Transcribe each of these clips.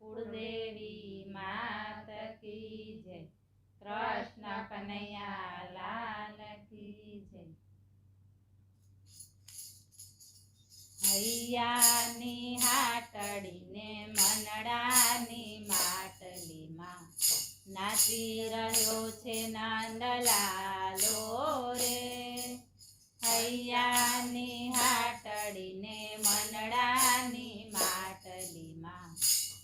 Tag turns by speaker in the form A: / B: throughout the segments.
A: કુળદેવી માત કી જય, કૃષ્ણ કનૈયા લાલ કી જય. હૈયાની હાટડીને મનડાની માટલીમાં નાચી રહ્યો છે નંદલાલો રે. હૈયાની હાટડીને મનડાની માટલીમાં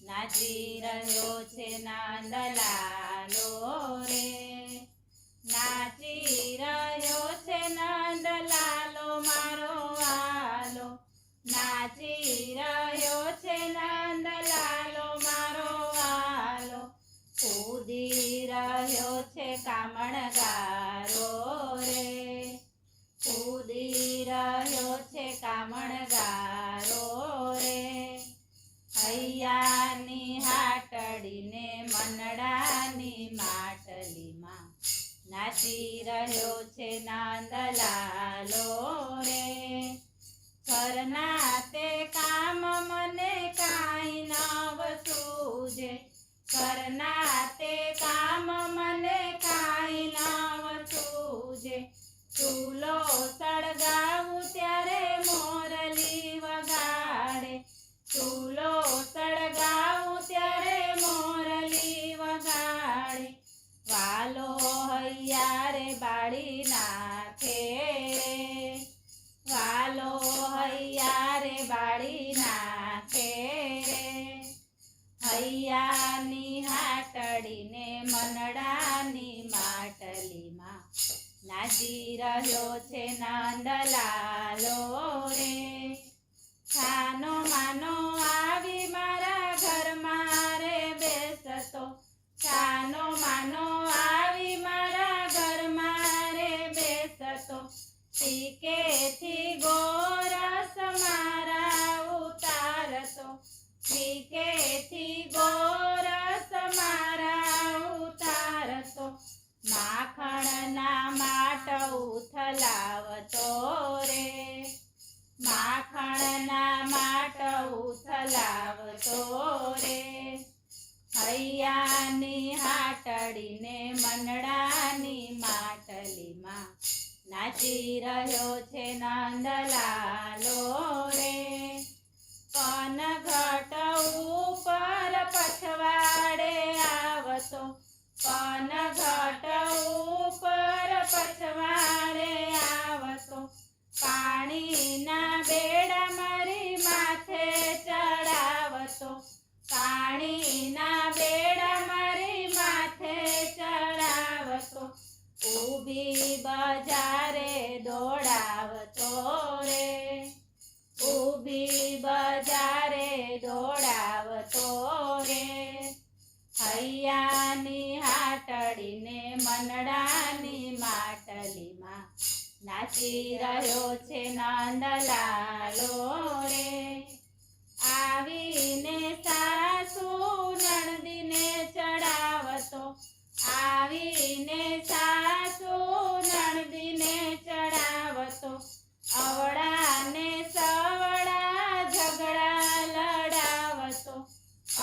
A: નાચી રહ્યો છે નંદલાલો રે. નાચી રહ્યો છે નંદલાલો મારો વાલો, નાચી રહ્યો છે નંદલાલો મારો વાલો. કૂદી રહ્યો છે કામણગારો રે, કૂદી રહ્યો છે કામણગારો રે. હૈયાની હાટડીને મનડાની માટલીમાં નાચી રહ્યો છે નંદલાલો રે. ઘરના તે કામ મને કાંઈ નવ સૂજે, ઘરના તે કામ મને કાંઈ નવ સૂજે. ચૂલો સળગાવું ત્યારે મોરલી વગાડે, ચૂલો સળગાવું ત્યારે મોરલી વગાડે. વાલો હૈયારે બાળી નાખે રે, વાલો હૈયારે બાળી નાખે રે. હૈયાની હાટડીને મનડાની માટલીમાં નાચી રહ્યો છે નંદલાલો રે. છાનો માનો આવી મારા ઘરમાં રે બેસતો, છાનો માનો આવી મારા ઘરમાં રે બેસતો. ટીકેથી ગોરસ મારા ઉતારતો, ટીકેથી ગોરસ મારા ઉતારતો. માખણના માટ ઉથલાવતો રે, માખણના માટ ઉથલાવતો રે. હૈયાની હાટડીને મનડાની માટલીમાં નાચી રહ્યો છે નંદલાલો રે. પનઘટ ઉપર પછવાડે આવતો, પનઘટ ઉપર પછવાડે આવતો. પાણીના બેડા મારી માથે ચડાવતો, પાણીના બેડા મારી માથે ચડાવતો. ઊભી બજારે દોડાવતો રે, ઊભી બજારે દોડાવતો રે. હૈયાની હાટડીને મનડાની માટલીમાં નાચી રહ્યો છે નંદલાલો રે. આવીને સાસુ નણદીને ચડાવતો, આવીને સાસુ નણદીને ચડાવતો. અવળાને સવળા ઝઘડા લડાવતો,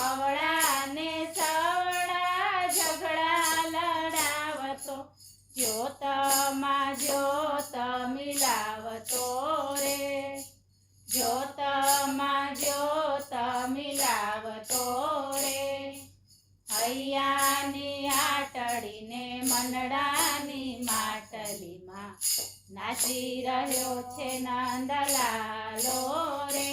A: અવળાને સવળા ઝઘડા લડાવતો. જ્યોતમાં જ્યોત મિલાવતો રે, જ્યોતમાં જ્યોત મિલાવતો રે. હૈયાની હાટડીને મનડાની માટલીમાં નાચી રહ્યો છે નંદલાલો રે.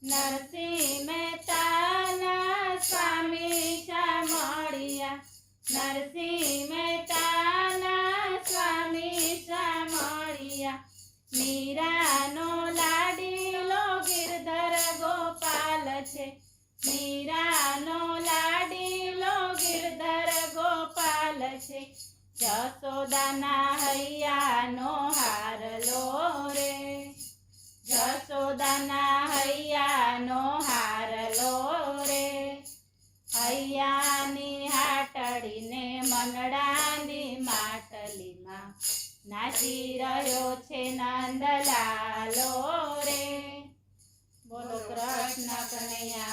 A: નરસિંહ મહેતાના સ્વામી શામળિયા, નરસિંહ મહેતાના સ્વામી શામળિયા. મીરાનો લાડીલો ગિરધર ગોપાલ છે, મીરાનો લાડીલો ગિરધર ગોપાલ છે. જસોદાના હૈયાનો હારલો રે, જસોદાના હૈયાનો હારલો રે. હૈયાની હાટડીને મનડાની માટલીમાં નાચી રહ્યો છે નંદલાલો રે. બોલો કૃષ્ણ કનૈયા